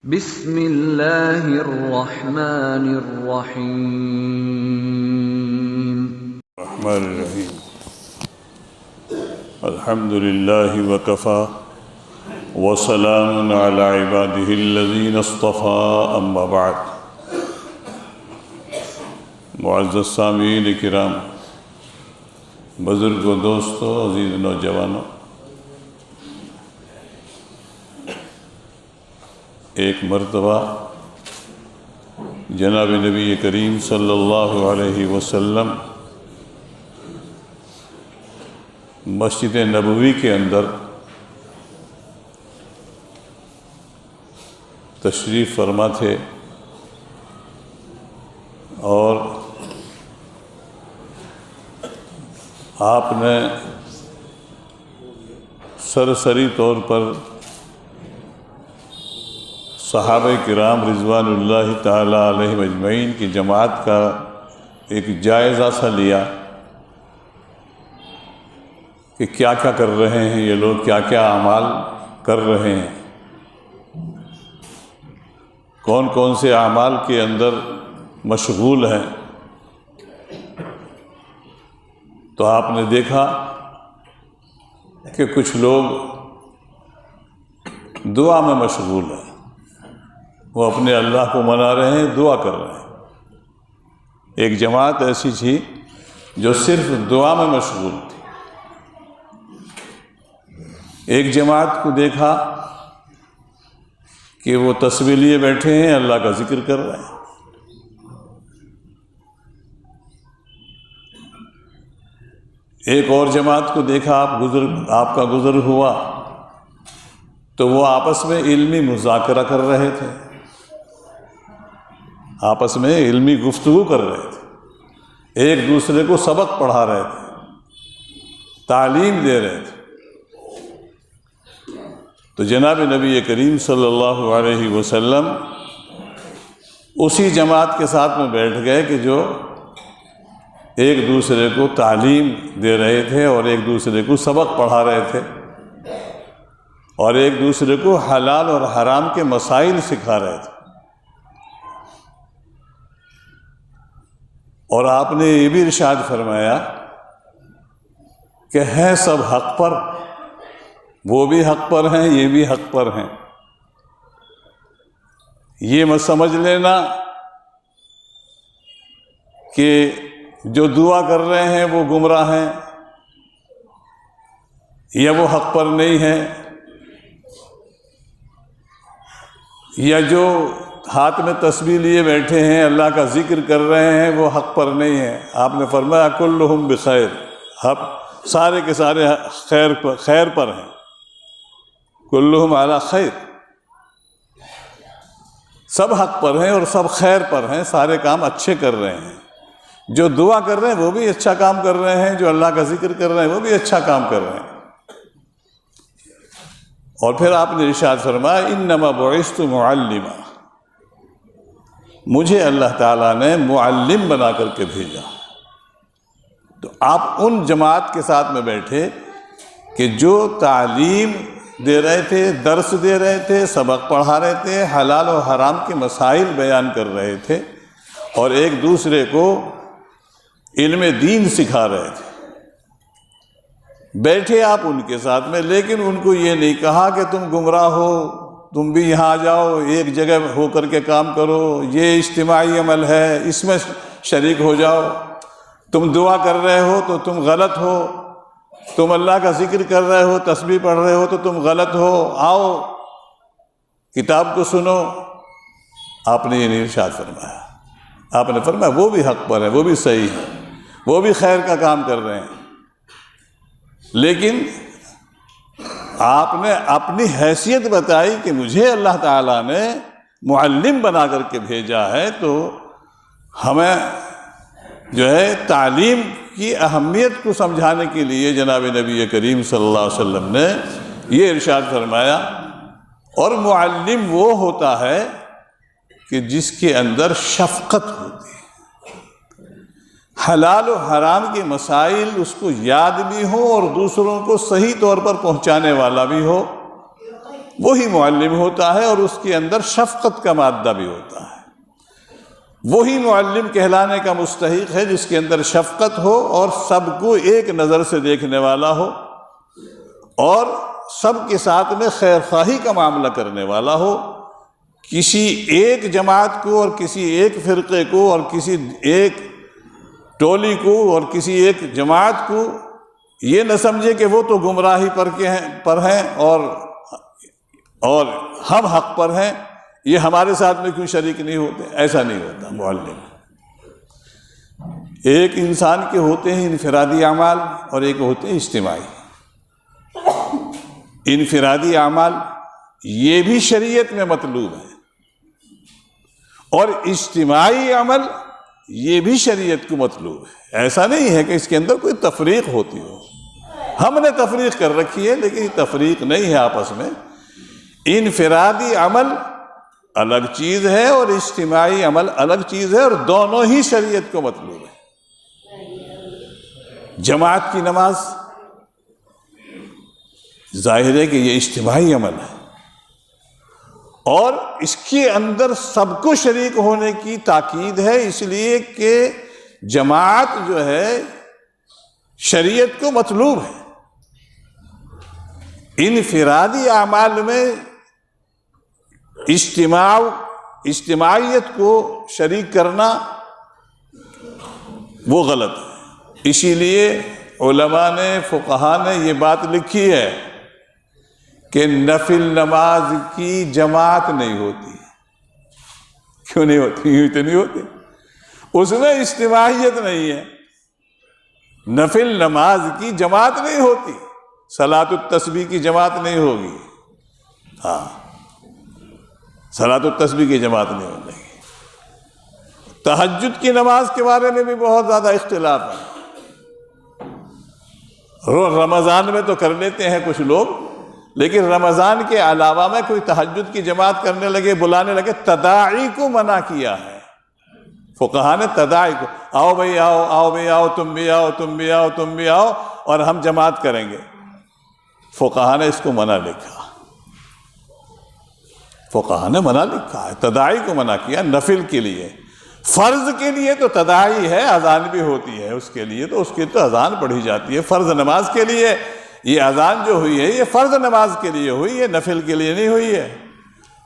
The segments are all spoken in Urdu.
بسم اللہ الرحمن الرحیم۔ الرحمن الرحیم۔ الحمد للہ وکفیٰ وسلام علی عبادہ الذین اصطفیٰ، اما بعد۔ معزز سامعین کرام، بزرگ و دوستو، عزیز نوجوانوں، ایک مرتبہ جناب نبی کریم صلی اللہ علیہ وسلم مسجد نبوی کے اندر تشریف فرما تھے، اور آپ نے سرسری طور پر صحابہ کرام رضوان اللہ تعالیٰ علیہم اجمعین کی جماعت کا ایک جائزہ سا لیا کہ کیا کیا کر رہے ہیں یہ لوگ، کیا کیا اعمال کر رہے ہیں، کون کون سے اعمال کے اندر مشغول ہیں۔ تو آپ نے دیکھا کہ کچھ لوگ دعا میں مشغول ہیں، وہ اپنے اللہ کو منا رہے ہیں، دعا کر رہے ہیں۔ ایک جماعت ایسی تھی جو صرف دعا میں مشغول تھی۔ ایک جماعت کو دیکھا کہ وہ تسبیح لیے بیٹھے ہیں، اللہ کا ذکر کر رہے ہیں۔ ایک اور جماعت کو دیکھا، آپ کا گزر ہوا تو وہ آپس میں علمی مذاکرہ کر رہے تھے، آپس میں علمی گفتگو کر رہے تھے، ایک دوسرے کو سبق پڑھا رہے تھے، تعلیم دے رہے تھے۔ تو جناب نبی کریم صلی اللہ علیہ وسلم اسی جماعت کے ساتھ میں بیٹھ گئے کہ جو ایک دوسرے کو تعلیم دے رہے تھے اور ایک دوسرے کو سبق پڑھا رہے تھے، اور ایک دوسرے کو حلال اور حرام کے مسائل سکھا رہے تھے۔ اور آپ نے یہ بھی ارشاد فرمایا کہ ہیں سب حق پر، وہ بھی حق پر ہیں، یہ بھی حق پر ہیں۔ یہ مت سمجھ لینا کہ جو دعا کر رہے ہیں وہ گمراہ ہیں یا وہ حق پر نہیں ہیں، یا جو ہاتھ میں تسبیح لیے بیٹھے ہیں، اللہ کا ذکر کر رہے ہیں، وہ حق پر نہیں ہیں۔ آپ نے فرمایا کلہم بخیر، سارے کے سارے خیر پر ہیں، کلہم علی خیر، سب حق پر ہیں اور سب خیر پر ہیں، سارے کام اچھے کر رہے ہیں۔ جو دعا کر رہے ہیں وہ بھی اچھا کام کر رہے ہیں، جو اللہ کا ذکر کر رہے ہیں وہ بھی اچھا کام کر رہے ہیں۔ اور پھر آپ نے ارشاد فرمایا انما بعثت معلما، مجھے اللہ تعالیٰ نے معلم بنا کر کے بھیجا۔ تو آپ ان جماعت کے ساتھ میں بیٹھے کہ جو تعلیم دے رہے تھے، درس دے رہے تھے، سبق پڑھا رہے تھے، حلال و حرام کے مسائل بیان کر رہے تھے، اور ایک دوسرے کو علم دین سکھا رہے تھے۔ بیٹھے آپ ان کے ساتھ میں، لیکن ان کو یہ نہیں کہا کہ تم گمراہ ہو، تم بھی یہاں آ جاؤ، ایک جگہ ہو کر کے کام کرو، یہ اجتماعی عمل ہے، اس میں شریک ہو جاؤ، تم دعا کر رہے ہو تو تم غلط ہو، تم اللہ کا ذکر کر رہے ہو، تسبیح پڑھ رہے ہو تو تم غلط ہو، آؤ کتاب کو سنو۔ آپ نے یہ نہیں ارشاد فرمایا، آپ نے فرمایا وہ بھی حق پر ہے، وہ بھی صحیح ہے، وہ بھی خیر کا کام کر رہے ہیں، لیکن آپ نے اپنی حیثیت بتائی کہ مجھے اللہ تعالیٰ نے معلم بنا کر کے بھیجا ہے، تو ہمیں جو ہے تعلیم کی اہمیت کو سمجھانے کے لیے جناب نبی کریم صلی اللہ علیہ وسلم نے یہ ارشاد فرمایا۔ اور معلم وہ ہوتا ہے کہ جس کے اندر شفقت ہوتی ہے، حلال و حرام کے مسائل اس کو یاد بھی ہو اور دوسروں کو صحیح طور پر پہنچانے والا بھی ہو، وہی معلم ہوتا ہے، اور اس کے اندر شفقت کا مادہ بھی ہوتا ہے۔ وہی معلم کہلانے کا مستحق ہے جس کے اندر شفقت ہو اور سب کو ایک نظر سے دیکھنے والا ہو اور سب کے ساتھ میں خیر خواہی کا معاملہ کرنے والا ہو۔ کسی ایک جماعت کو اور کسی ایک فرقے کو اور کسی ایک ٹولی کو اور کسی ایک جماعت کو یہ نہ سمجھے کہ وہ تو گمراہی پر ہیں اور ہم حق پر ہیں، یہ ہمارے ساتھ میں کیوں شریک نہیں ہوتے؟ ایسا نہیں ہوتا معلم۔ ایک انسان کے ہوتے ہیں انفرادی اعمال اور ایک ہوتے ہیں اجتماعی۔ انفرادی اعمال یہ بھی شریعت میں مطلوب ہے، اور اجتماعی عمل یہ بھی شریعت کو مطلوب ہے۔ ایسا نہیں ہے کہ اس کے اندر کوئی تفریق ہوتی ہو، ہم نے تفریق کر رکھی ہے، لیکن یہ تفریق نہیں ہے آپس میں۔ انفرادی عمل الگ چیز ہے اور اجتماعی عمل الگ چیز ہے، اور دونوں ہی شریعت کو مطلوب ہے۔ جماعت کی نماز ظاہر ہے کہ یہ اجتماعی عمل ہے، اور اس کے اندر سب کو شریک ہونے کی تاکید ہے، اس لیے کہ جماعت جو ہے شریعت کو مطلوب ہے۔ انفرادی اعمال میں اجتماعیت کو شریک کرنا وہ غلط ہے۔ اسی لیے علماء نے، فقہا نے یہ بات لکھی ہے کہ نفل نماز کی جماعت نہیں ہوتی۔ کیوں نہیں ہوتی؟ یوں تو نہیں ہوتی، اس میں اجتماعیت نہیں ہے۔ نفل نماز کی جماعت نہیں ہوتی، صلاۃ التسبیح کی جماعت نہیں ہوگی، ہاں صلاۃ التسبیح کی جماعت نہیں ہوگی۔ تہجد کی نماز کے بارے میں بھی بہت زیادہ اختلاف ہے۔ رمضان میں تو کر لیتے ہیں کچھ لوگ، لیکن رمضان کے علاوہ میں کوئی تہجد کی جماعت کرنے لگے، بلانے لگے، تداعی کو منع کیا ہے۔ فقہا نے تداعی کو، آؤ بھائی آؤ، آؤ بھائی آؤ، تم بھی آؤ، تم بھی آؤ، تم بھی آؤ، اور ہم جماعت کریں گے، فقہا نے اس کو منع لکھا۔ فقہا نے منع لکھا ہے، تداعی کو منع کیا نفل کے لیے۔ فرض کے لیے تو تداعی ہے، اذان بھی ہوتی ہے، اس کے لیے تو اذان پڑھی جاتی ہے۔ فرض نماز کے لیے یہ اذان جو ہوئی ہے یہ فرض نماز کے لیے ہوئی ہے، نفل کے لیے نہیں ہوئی ہے۔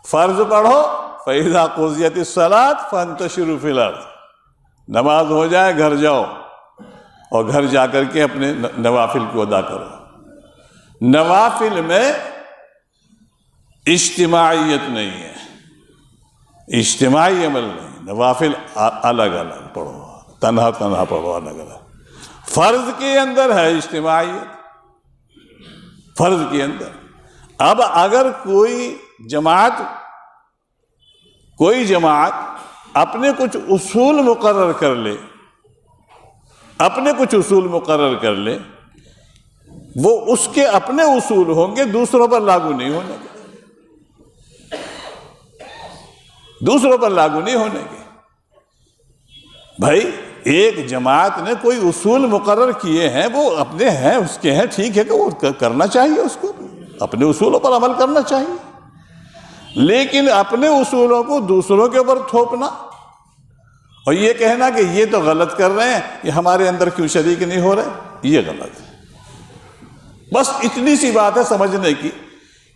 فرض پڑھو، فَإِذَا قُضِيَتِ الصَّلَاةُ فَانتَشِرُوا فِي الْأَرْضِ، نماز ہو جائے گھر جاؤ، اور گھر جا کر کے اپنے نوافل کو ادا کرو۔ نوافل میں اجتماعیت نہیں ہے، اجتماعی عمل نہیں، نوافل الگ الگ پڑھو، تنہا تنہا پڑھو، الگ الگ۔ فرض کے اندر ہے اجتماعیت، فرض کے اندر۔ اب اگر کوئی جماعت اپنے کچھ اصول مقرر کر لے، وہ اس کے اپنے اصول ہوں گے، دوسروں پر لاگو نہیں ہونے گے، بھائی ایک جماعت نے کوئی اصول مقرر کیے ہیں، وہ اپنے ہیں، اس کے ہیں، ٹھیک ہے کہ وہ کرنا چاہیے، اس کو اپنے اصولوں پر عمل کرنا چاہیے، لیکن اپنے اصولوں کو دوسروں کے اوپر تھوپنا اور یہ کہنا کہ یہ تو غلط کر رہے ہیں، یہ ہمارے اندر کیوں شریک نہیں ہو رہے، یہ غلط ہے۔ بس اتنی سی بات ہے سمجھنے کی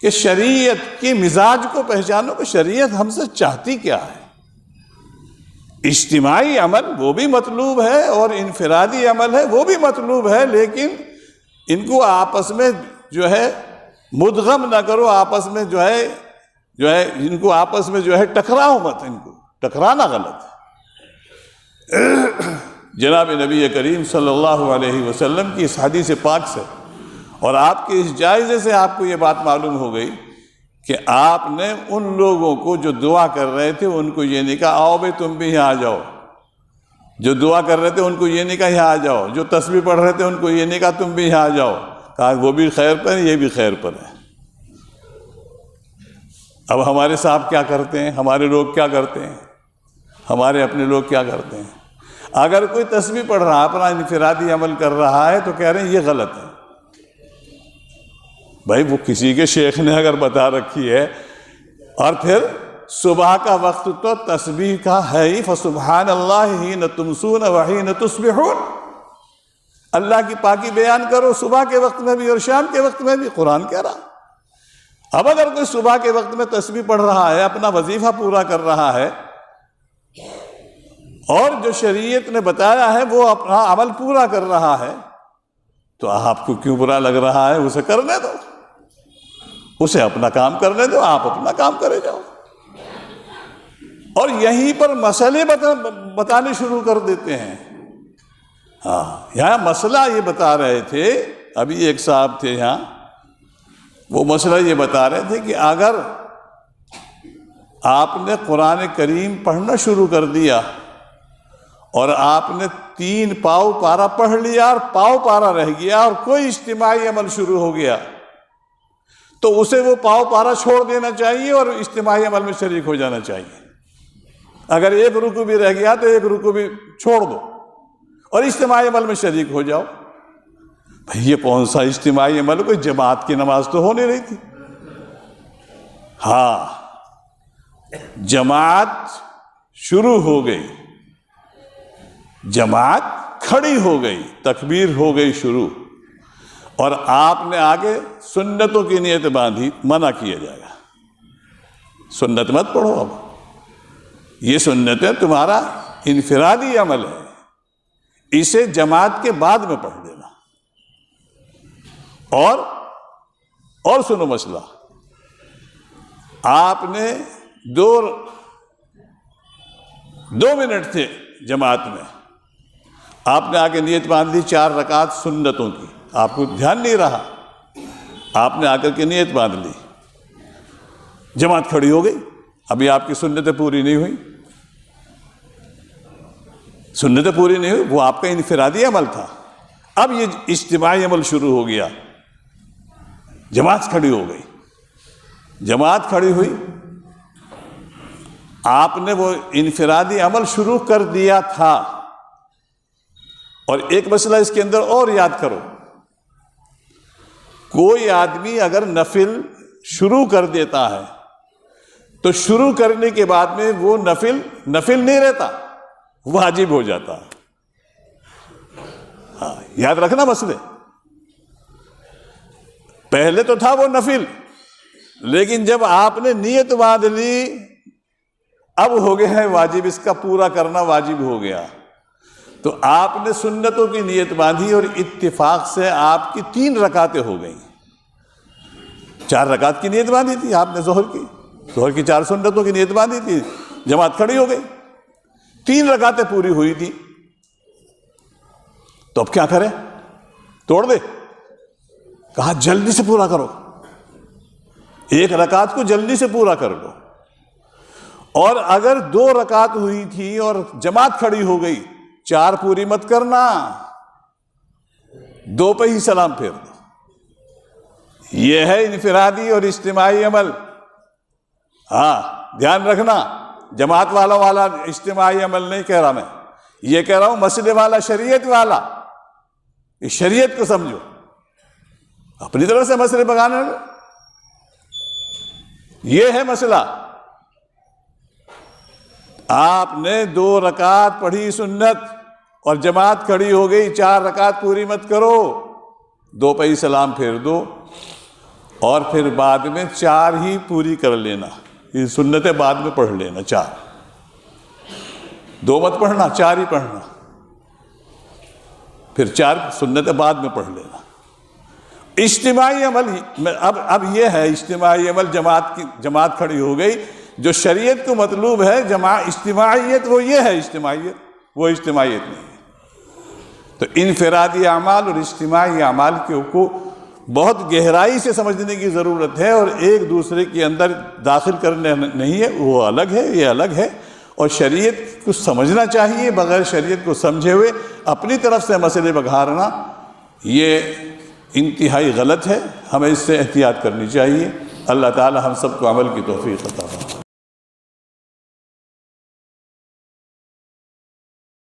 کہ شریعت کے مزاج کو پہچانو کہ شریعت ہم سے چاہتی کیا ہے۔ اجتماعی عمل وہ بھی مطلوب ہے اور انفرادی عمل ہے وہ بھی مطلوب ہے، لیکن ان کو آپس میں جو ہے مدغم نہ کرو، آپس میں جو ہے ان کو آپس میں جو ہے ٹکراؤ مت، ان کو ٹکرانا غلط ہے۔ جناب نبی کریم صلی اللہ علیہ وسلم کی اس حدیث پاک سے اور آپ کے اس جائزے سے آپ کو یہ بات معلوم ہو گئی کہ آپ نے ان لوگوں کو جو دعا کر رہے تھے ان کو یہ نہیں کہا آؤ بھائی تم بھی یہاں آ جاؤ، جو دعا کر رہے تھے ان کو یہ نہیں کہا یہاں آ جاؤ، جو تسبیح پڑھ رہے تھے ان کو یہ نہیں کہا تم بھی یہاں آ جاؤ، کہا وہ بھی خیر پر ہے، یہ بھی خیر پر ہے۔ اب ہمارے صاحب کیا کرتے ہیں، ہمارے لوگ کیا کرتے ہیں، ہمارے اپنے لوگ کیا کرتے ہیں، اگر کوئی تسبیح پڑھ رہا ہے، اپنا انفرادی عمل کر رہا ہے تو کہہ رہے ہیں یہ غلط ہے، بھائی وہ کسی کے شیخ نے اگر بتا رکھی ہے، اور پھر صبح کا وقت تو تسبیح کا ہے ہی، فسبحان اللہ حین تمسون وحین تصبحون، اللہ کی پاکی بیان کرو صبح کے وقت میں بھی اور شام کے وقت میں بھی، قرآن کہہ رہا۔ اب اگر کوئی صبح کے وقت میں تسبیح پڑھ رہا ہے، اپنا وظیفہ پورا کر رہا ہے، اور جو شریعت نے بتایا ہے وہ اپنا عمل پورا کر رہا ہے، تو آپ کو کیوں برا لگ رہا ہے؟ اسے کرنے دو، اسے اپنا کام کرنے دو، آپ اپنا کام کرے جاؤ۔ اور یہیں پر مسئلے بتانے شروع کر دیتے ہیں۔ ہاں، یہاں مسئلہ یہ بتا رہے تھے، ابھی ایک صاحب تھے یہاں، وہ مسئلہ یہ بتا رہے تھے کہ اگر آپ نے قرآن کریم پڑھنا شروع کر دیا اور آپ نے 3 پاؤ پارا پڑھ لیا اور پاؤ پارا رہ گیا اور کوئی اجتماعی عمل شروع ہو گیا، تو اسے وہ پاؤ پارا چھوڑ دینا چاہیے اور اجتماعی عمل میں شریک ہو جانا چاہیے۔ اگر ایک رکوع بھی رہ گیا تو ایک رکوع بھی چھوڑ دو اور اجتماعی عمل میں شریک ہو جاؤ۔ بھئی یہ کون سا اجتماعی عمل؟ کوئی جماعت کی نماز تو ہو نہیں رہی تھی۔ ہاں، جماعت شروع ہو گئی، جماعت کھڑی ہو گئی، تکبیر ہو گئی شروع، اور آپ نے آگے سنتوں کی نیت باندھی، منع کیا جائے گا، سنت مت پڑھو، اب یہ سنتیں تمہارا انفرادی عمل ہے، اسے جماعت کے بعد میں پڑھ دینا۔ اور سنو مسئلہ، آپ نے دو منٹ تھے جماعت میں، آپ نے آگے نیت باندھ لی 4 رکعت سنتوں کی، آپ کو دھیان نہیں رہا، آپ نے آ کر کے نیت باندھ لی، جماعت کھڑی ہو گئی، ابھی آپ کی سنتیں پوری نہیں ہوئی، سنتیں پوری نہیں ہوئی، وہ آپ کا انفرادی عمل تھا۔ اب یہ اجتماعی عمل شروع ہو گیا، جماعت کھڑی ہو گئی، جماعت کھڑی ہوئی، آپ نے وہ انفرادی عمل شروع کر دیا تھا۔ اور ایک مسئلہ اس کے اندر اور یاد کرو، کوئی آدمی اگر نفل شروع کر دیتا ہے تو شروع کرنے کے بعد میں وہ نفل نہیں رہتا، واجب ہو جاتا ہے۔ ہاں، یاد رکھنا مسئلے، پہلے تو تھا وہ نفل، لیکن جب آپ نے نیت باندھ لی اب ہو گیا ہے واجب، اس کا پورا کرنا واجب ہو گیا۔ تو آپ نے سنتوں کی نیت باندھی اور اتفاق سے آپ کی 3 رکعتیں ہو گئیں۔ 4 رکعت کی نیت باندھی تھی آپ نے، ظہر کی 4 سنتوں کی نیت باندھی تھی، جماعت کھڑی ہو گئی، 3 رکعتیں پوری ہوئی تھی، تو اب کیا کریں؟ توڑ دے؟ کہا جلدی سے پورا کرو، 1 رکعت کو جلدی سے پورا کر لو۔ اور اگر 2 رکعت ہوئی تھی اور جماعت کھڑی ہو گئی، 4 پوری مت کرنا، 2 پہ ہی سلام پھیر دو۔ یہ ہے انفرادی اور اجتماعی عمل۔ ہاں، دھیان رکھنا، جماعت والا اجتماعی عمل نہیں کہہ رہا میں، یہ کہہ رہا ہوں مسئلے والا، شریعت والا، اس شریعت کو سمجھو، اپنی طرف سے مسئلے بگانے لگو۔ یہ ہے مسئلہ، آپ نے 2 رکعت پڑھی سنت اور جماعت کھڑی ہو گئی، 4 رکعت پوری مت کرو، 2 پہ ہی سلام پھیر دو، اور پھر بعد میں 4 ہی پوری کر لینا، یہ سنتیں بعد میں پڑھ لینا، 4، 2 مت پڑھنا، 4 ہی پڑھنا، پھر 4 سنتیں بعد میں پڑھ لینا۔ اجتماعی عمل اب یہ ہے، اجتماعی عمل جماعت کھڑی ہو گئی، جو شریعت کو مطلوب ہے اجتماعیت، وہ یہ ہے اجتماعیت، وہ اجتماعیت نہیں ہے۔ تو انفرادی اعمال اور اجتماعی اعمال کو بہت گہرائی سے سمجھنے کی ضرورت ہے، اور ایک دوسرے کے اندر داخل کرنے نہیں ہے، وہ الگ ہے، یہ الگ ہے، اور شریعت کو سمجھنا چاہیے۔ بغیر شریعت کو سمجھے ہوئے اپنی طرف سے مسئلے بگھارنا یہ انتہائی غلط ہے، ہمیں اس سے احتیاط کرنی چاہیے۔ اللہ تعالی ہم سب کو عمل کی توفیق عطا فرمائے۔